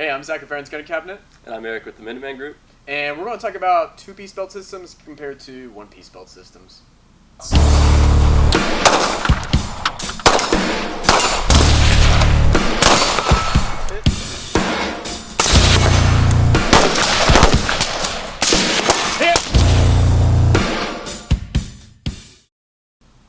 Hey, I'm Zach of Aaron's Gun Cabinet. And I'm Erik with the Minuteman Group. And we're going to talk about two-piece belt systems compared to one-piece belt systems.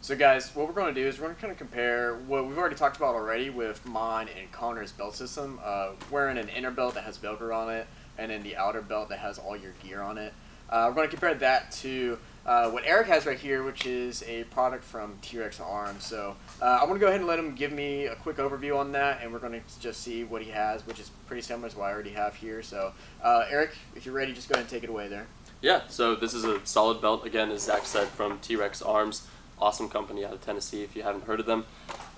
So guys, what we're going to do is we're going to kind of compare what we've already talked about already with mine and Connor's belt system. Wearing an inner belt that has Velcro on it, and then the outer belt that has all your gear on it. We're going to compare that to what Erik has right here, which is a product from TREX Arms. So I'm going to go ahead and let him give me a quick overview on that, and we're going to just see what he has, which is pretty similar to what I already have here. So Erik, if you're ready, just go ahead and take it away there. Yeah, so this is a solid belt, again, as Zach said, from TREX Arms. Awesome company out of Tennessee if you haven't heard of them.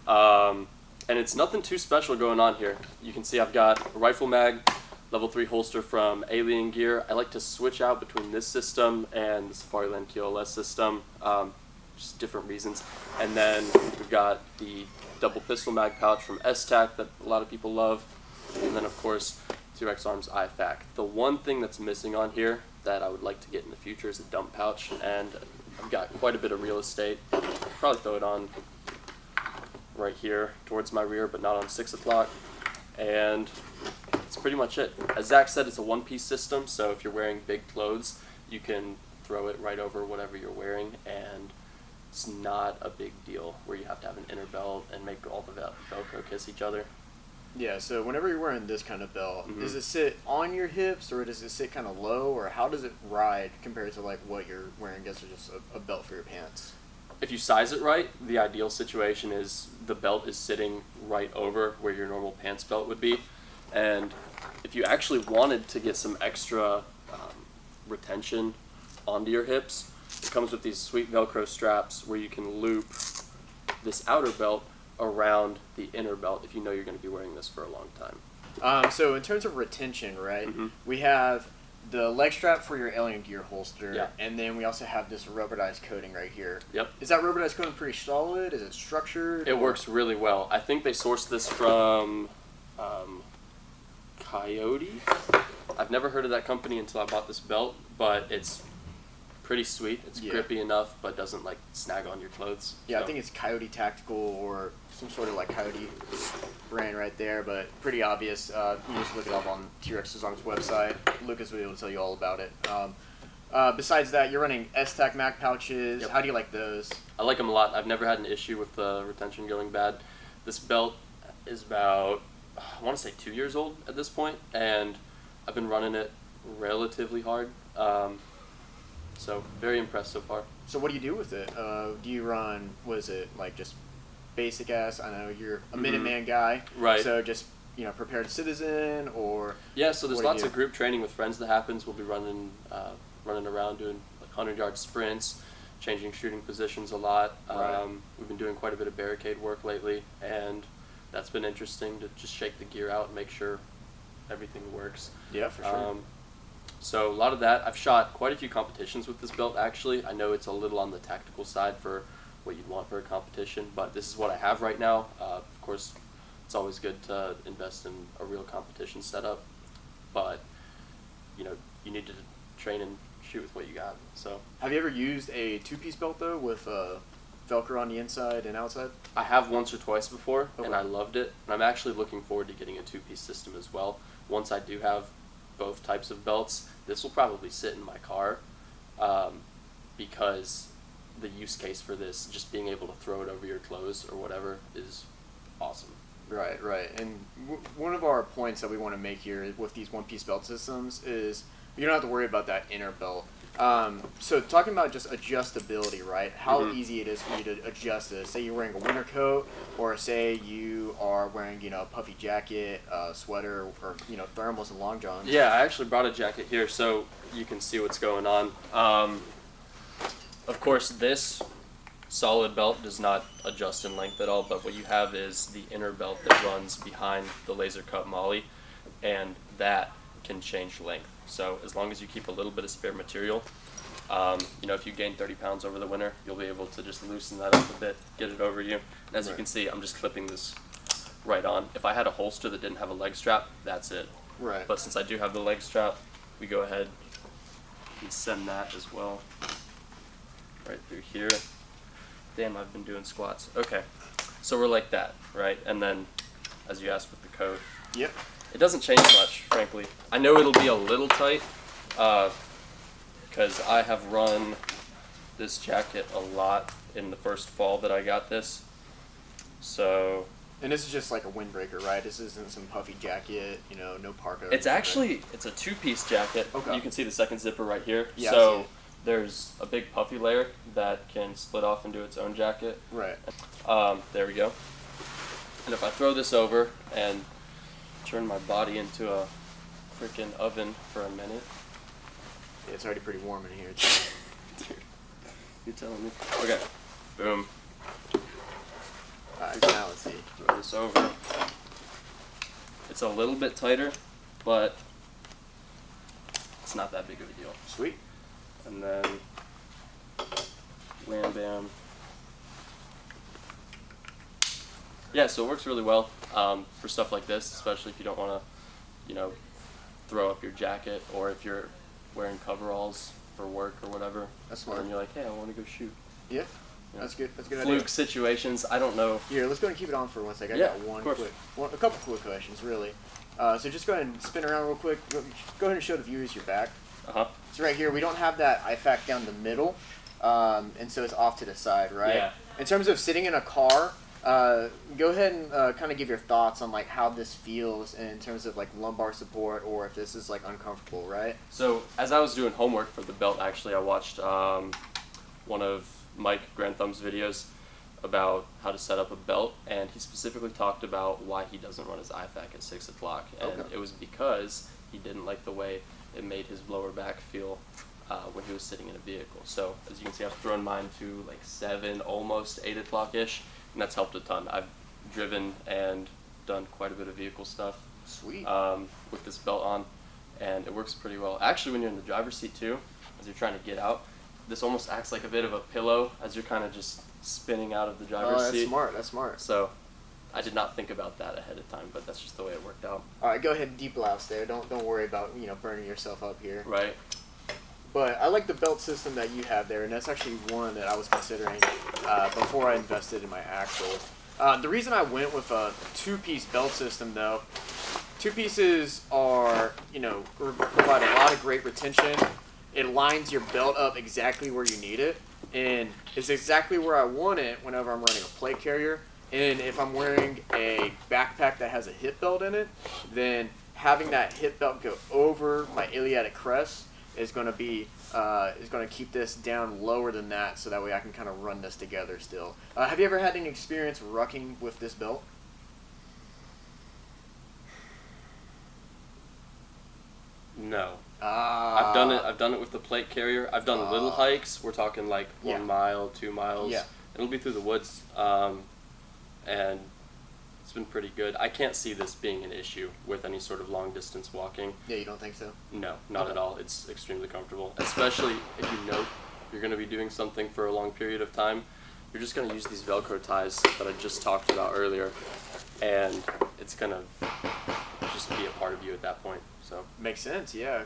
And it's nothing too special going on here. You can see I've got a rifle mag, level 3 holster from Alien Gear. I like to switch out between this system and the Safariland QLS system, just different reasons. And then we've got the double pistol mag pouch from STAC that a lot of people love. And then of course, TREX Arms IFAK. The one thing that's missing on here that I would like to get in the future is a dump pouch, and I've got quite a bit of real estate. Probably throw it on right here towards my rear, but not on 6 o'clock. And that's pretty much it. As Zach said, it's a one-piece system, so if you're wearing big clothes, you can throw it right over whatever you're wearing, and it's not a big deal where you have to have an inner belt and make all the Velcro kiss each other. Yeah, so whenever you're wearing this kind of belt, does it sit on your hips or does it sit kind of low, or how does it ride compared to like what you're wearing against just a belt for your pants? If you size it right, the ideal situation is the belt is sitting right over where your normal pants belt would be. And if you actually wanted to get some extra retention onto your hips, it comes with these sweet Velcro straps where you can loop this outer belt around the inner belt if you know you're going to be wearing this for a long time. So in terms of retention, right, we have the leg strap for your Alien Gear holster, and then we also have this rubberized coating right here. Yep. Is that rubberized coating pretty solid? Is it structured? It works really well. I think they sourced this from Coyote. I've never heard of that company until I bought this belt, but it's pretty sweet. It's grippy enough, but doesn't like snag on your clothes. Yeah, so. I think it's Coyote Tactical or some sort of like Coyote brand right there, but pretty obvious. You just look it up on TREX Arms website. Lucas will be able to tell you all about it. Besides that, you're running STAC mag pouches. Yep. How do you like those? I like them a lot. I've never had an issue with the retention going bad. This belt is about, I want to say 2 years old at this point, and I've been running it relatively hard. So very impressed so far. So what do you do with it? Do you run, what is it, like just basic ass? I know you're a Minuteman guy. Right. So just, prepared citizen or... Yeah, so there's lots of group training with friends that happens. We'll be running around doing like 100-yard sprints, changing shooting positions a lot. Right. We've been doing quite a bit of barricade work lately, and that's been interesting to just shake the gear out and make sure everything works. Yeah, for sure. So a lot of that. I've shot quite a few competitions with this belt, actually. I know it's a little on the tactical side for what you'd want for a competition, but this is what I have right now. Of course, it's always good to invest in a real competition setup, but you need to train and shoot with what you got. So, have you ever used a two-piece belt though with Velcro on the inside and outside? I have once or twice before, and I loved it. And I'm actually looking forward to getting a two-piece system as well. Once I do have both types of belts, this will probably sit in my car because the use case for this, just being able to throw it over your clothes or whatever, is awesome. Right. And one of our points that we want to make here with these one-piece belt systems is you don't have to worry about that inner belt. So talking about just adjustability, right? How easy it is for you to adjust this. Say you're wearing a winter coat, or say you are wearing, a puffy jacket, sweater, or thermals and long johns. Yeah, I actually brought a jacket here so you can see what's going on. Of course, this solid belt does not adjust in length at all, but what you have is the inner belt that runs behind the laser cut molly, and that can change length. So as long as you keep a little bit of spare material, if you gain 30 pounds over the winter, you'll be able to just loosen that up a bit, get it over you. And as you can see, I'm just clipping this right on. If I had a holster that didn't have a leg strap, that's it. Right. But since I do have the leg strap, we go ahead and send that as well. Right through here. Damn, I've been doing squats. Okay. So we're like that, right? And then, as you asked with the coat, Yep. it doesn't change much, frankly. I know it'll be a little tight, because I have run this jacket a lot in the first fall that I got this. So. And this is just like a windbreaker, right? This isn't some puffy jacket, you know, no parka. It's actually, it's a two-piece jacket. Okay. You can see the second zipper right here. Yeah, I so see it. there's a big puffy layer that can split off into its own jacket. Right. There we go. And if I throw this over and turn my body into a freaking oven for a minute. Yeah, it's already pretty warm in here, too. Dude, you're telling me. Okay. Boom. Alright, now let's see. Throw this over. It's a little bit tighter, but it's not that big of a deal. Sweet. And then wham bam. Yeah, so it works really well for stuff like this, especially if you don't want to, you know, throw up your jacket, or if you're wearing coveralls for work or whatever. That's smart. And you're like, hey, I want to go shoot. Yeah. You know, That's good. That's a good fluke idea. situations. I don't know. Here, let's go and keep it on for 1 second. I Yeah, got of course. a couple quick questions, really. So just go ahead and spin around real quick. Go ahead and show the viewers your back. Uh-huh. So right here, we don't have that IFAK down the middle, and so it's off to the side, right? Yeah. In terms of sitting in a car, go ahead and kind of give your thoughts on like how this feels in terms of like lumbar support, or if this is like uncomfortable, right? So as I was doing homework for the belt, actually, I watched one of Mike Grantham's videos about how to set up a belt, and he specifically talked about why he doesn't run his IFAK at 6 o'clock, and Okay. it was because he didn't like the way it made his lower back feel when he was sitting in a vehicle. So as you can see, I've thrown mine to like 7, almost 8 o'clock-ish, and that's helped a ton. I've driven and done quite a bit of vehicle stuff Sweet. with this belt on, and it works pretty well. Actually, when you're in the driver's seat too, as you're trying to get out, this almost acts like a bit of a pillow as you're kind of just spinning out of the driver's Oh, that's seat. smart. That's smart. So I did not think about that ahead of time, but that's just the way it worked out. All right, go ahead and deep blouse there. Don't worry about burning yourself up here. Right? But I like the belt system that you have there, and that's actually one that I was considering before I invested in my axle. The reason I went with a two-piece belt system, though, two pieces are, provide a lot of great retention. It lines your belt up exactly where you need it, and it's exactly where I want it whenever I'm running a plate carrier. And if I'm wearing a backpack that has a hip belt in it, then having that hip belt go over my iliac crest is going to be keep this down lower than that, so that way I can kind of run this together still. Have you ever had any experience rucking with this belt? No. I've done it with the plate carrier. I've done little hikes. We're talking like 1 mile, 2 miles. Yeah. It'll be through the woods, and it's been pretty good. I can't see this being an issue with any sort of long distance walking. Yeah, you don't think so? No, not Okay. at all. It's extremely comfortable, especially if you know you're going to be doing something for a long period of time. You're just going to use these Velcro ties that I just talked about earlier, and it's going to just be a part of you at that point. So Makes sense, yeah.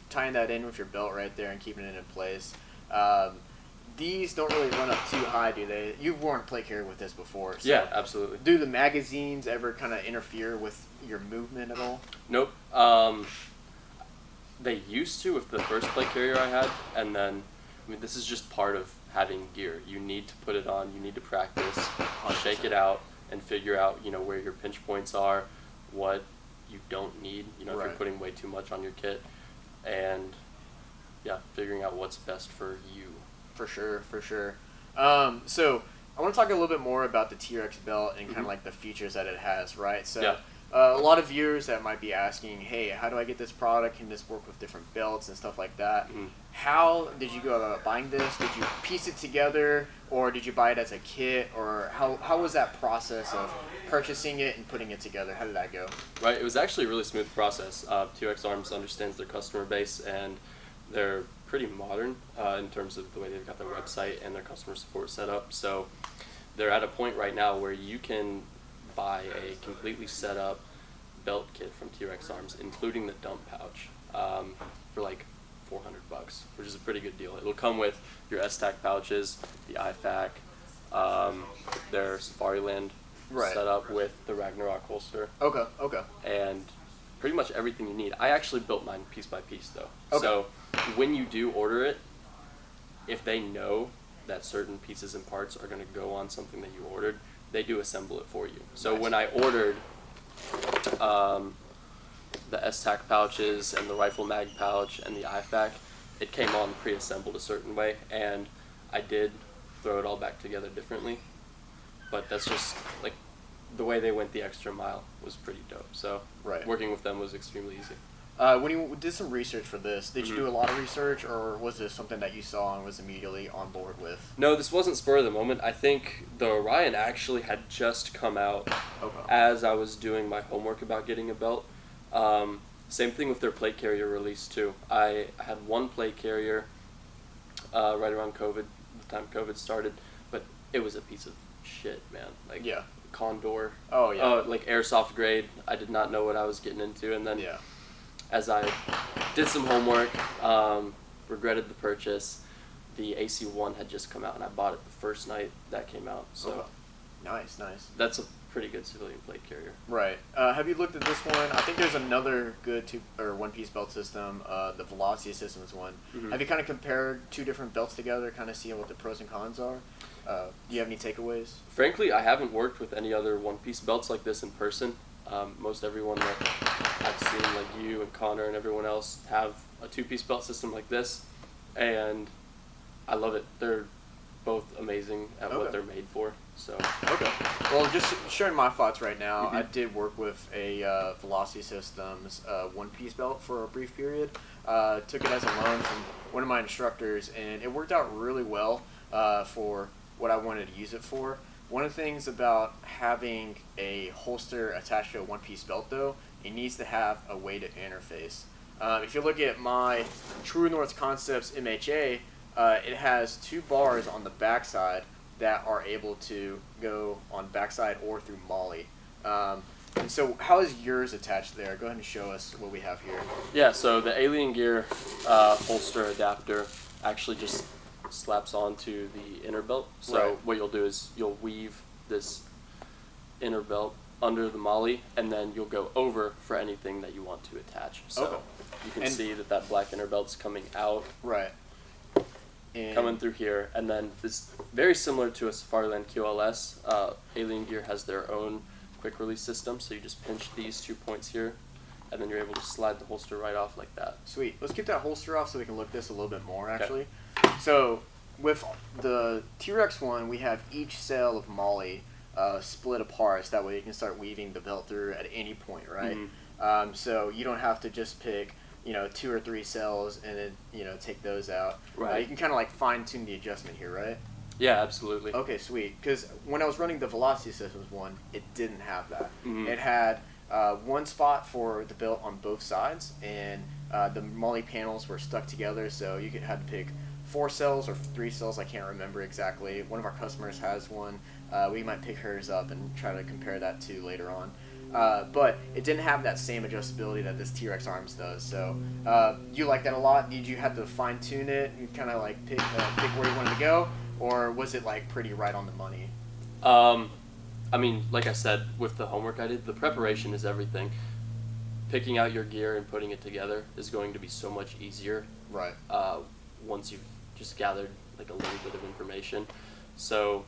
Tying that in with your belt right there and keeping it in place. These don't really run up too high, do they? You've worn a plate carrier with this before. So yeah, absolutely. do the magazines ever kind of interfere with your movement at all? Nope. They used to with the first plate carrier I had, and then, this is just part of having gear. You need to put it on, you need to practice, shake it out, and figure out, where your pinch points are, what you don't need, if you're Right. putting way too much on your kit, and, yeah, figuring out what's best for you. For sure, for sure. So I want to talk a little bit more about the TREX belt and kind of like the features that it has, right? So Yeah. a lot of viewers that might be asking, hey, how do I get this product? Can this work with different belts and stuff like that? Mhm. How did you go about buying this? Did you piece it together, or did you buy it as a kit? Or how was that process of purchasing it and putting it together? How did that go? Right, it was actually a really smooth process. TREX Arms understands their customer base, and they're pretty modern in terms of the way they've got their website and their customer support set up. So they're at a point right now where you can buy a completely set up belt kit from TREX Arms, including the dump pouch, for like $400, which is a pretty good deal. It'll come with your S-Tac pouches, the IFAK, their Safariland setup with the Ragnarok holster. Okay. Okay. And pretty much everything you need. I actually built mine piece by piece though. Okay. So when you do order it, if they know that certain pieces and parts are going to go on something that you ordered, they do assemble it for you. So when I ordered the S-Tac pouches and the rifle mag pouch and the IFAK, it came on pre-assembled a certain way, and I did throw it all back together differently, but that's just like the way they went the extra mile was pretty dope. So working with them was extremely easy. When you did some research for this, did you do a lot of research, or was this something that you saw and was immediately on board with? No, this wasn't spur of the moment. I think the Orion actually had just come out as I was doing my homework about getting a belt. Same thing with their plate carrier release too. I had one plate carrier right around COVID, the time COVID started, but it was a piece of shit, man. Like Condor. Oh yeah. Like airsoft grade. I did not know what I was getting into, and then as I did some homework, regretted the purchase. The AC-1 had just come out, and I bought it the first night that came out. So nice. that's a pretty good civilian plate carrier. Right. Have you looked at this one? I think there's another good one-piece belt system, the Velocity Systems one. Have you kind of compared two different belts together, kind of seeing what the pros and cons are? Do you have any takeaways? Frankly, I haven't worked with any other one-piece belts like this in person. Most everyone that I've seen, like you and Connor and everyone else, have a two-piece belt system like this, and I love it. They're both amazing at what they're made for. So well, just sharing my thoughts right now, I did work with a Velocity Systems one-piece belt for a brief period. Took it as a loan from one of my instructors, and it worked out really well for what I wanted to use it for. One of the things about having a holster attached to a one-piece belt, though, it needs to have a way to interface. If you look at my True North Concepts MHA, it has two bars on the backside that are able to go on backside or through MOLLE. And so how is yours attached there? Go ahead and show us what we have here. Yeah, so the Alien Gear holster adapter actually just slaps onto the inner belt. So what you'll do is you'll weave this inner belt under the MOLLE, and then you'll go over for anything that you want to attach. So you can see that black inner belt's coming out. And coming through here, and then it's very similar to a Safariland QLS. Alien Gear has their own quick release system, so you just pinch these 2 points here, and then you're able to slide the holster right off like that. Sweet. Let's get that holster off so we can look this a little bit more, actually. So with the TREX one, we have each cell of MOLLE split apart, so that way you can start weaving the belt through at any point, right? So you don't have to just pick 2 or 3 cells and then take those out. You can kind of like fine tune the adjustment here, right? Yeah, absolutely. Okay, sweet. Because when I was running the Velocity Systems one, it didn't have that. It had one spot for the belt on both sides, and the MOLLE panels were stuck together, so you had to pick 4 cells or 3 cells. I can't remember exactly. One of our customers has one. We might pick hers up and try to compare that to later on. But it didn't have that same adjustability that this TREX Arms does. So you like that a lot? Did you have to fine tune it and kind of like pick where you wanted to go, or was it like pretty right on the money? I mean, like I said, with the homework I did, the preparation is everything. Picking out your gear and putting it together is going to be so much easier. Once you've just gathered like a little bit of information. So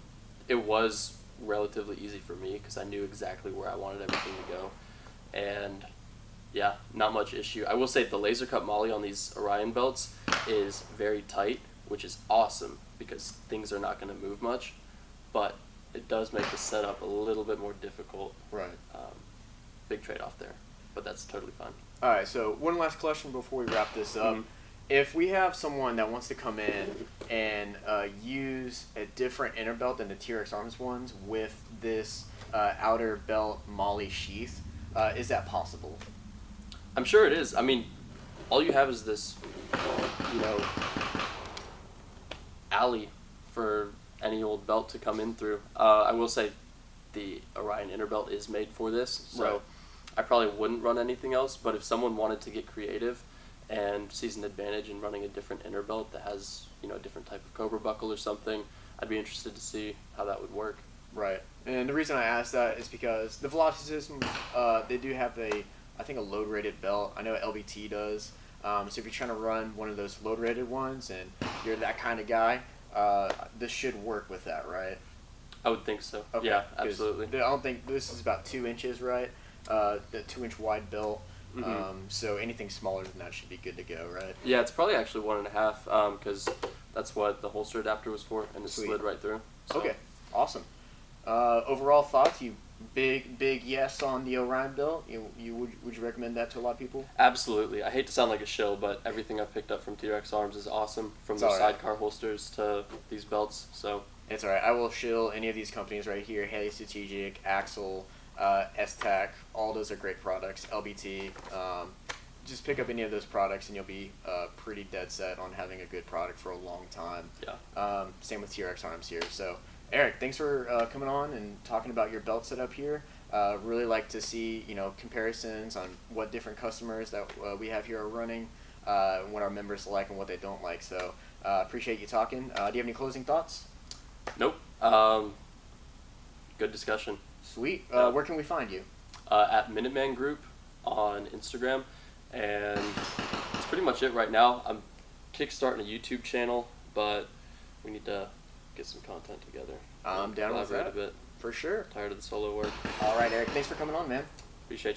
it was relatively easy for me because I knew exactly where I wanted everything to go, and yeah, not much issue. I will say the laser cut MOLLE on these Orion belts is very tight, which is awesome because things are not going to move much, but it does make the setup a little bit more difficult. Big trade-off there, but that's totally fine. All right, so one last question before we wrap this up. If we have someone that wants to come in and use a different inner belt than the TREX Arms ones with this outer belt MOLLE sheath, is that possible? I'm sure it is. I mean, all you have is this, alley for any old belt to come in through. I will say the Orion inner belt is made for this, so I probably wouldn't run anything else. But if someone wanted to get creative and sees an advantage in running a different inner belt that has, you know, a different type of Cobra buckle or something, I'd be interested to see how that would work. Right. And the reason I asked that is because the Velocity System, they do have I think a load rated belt. I know LBT does. So if you're trying to run one of those load rated ones and you're that kind of guy, this should work with that, right? I would think so. Okay. Yeah, absolutely. I don't think this is about 2 inches, right? The 2-inch wide belt. So anything smaller than that should be good to go, right? Yeah, it's probably actually 1.5 because that's what the holster adapter was for, and it Sweet. slid right through. So. Okay, awesome. Overall thoughts? You big yes on the Orion belt? Would you recommend that to a lot of people? Absolutely. I hate to sound like a shill, but everything I've picked up from TREX Arms is awesome, from It's their all right. sidecar holsters to these belts. So It's alright. I will shill any of these companies right here. Haley Strategic, Axel, S-Tac. All those are great products. LBT. Just pick up any of those products and you'll be pretty dead set on having a good product for a long time. yeah. Same with TREX Arms here. So, Eric, thanks for coming on and talking about your belt setup here. Really like to see, you know, comparisons on what different customers that we have here are running, what our members like and what they don't like. So, appreciate you talking. Do you have any closing thoughts? Nope. Good discussion. Sweet. Yeah. Where can we find you? At Minuteman Group on Instagram, and that's pretty much it right now. I'm kickstarting a YouTube channel, but we need to get some content together. I'm down with Collaborate that. a bit. For sure. Tired of the solo work. All right, Eric. Thanks for coming on, man. Appreciate you.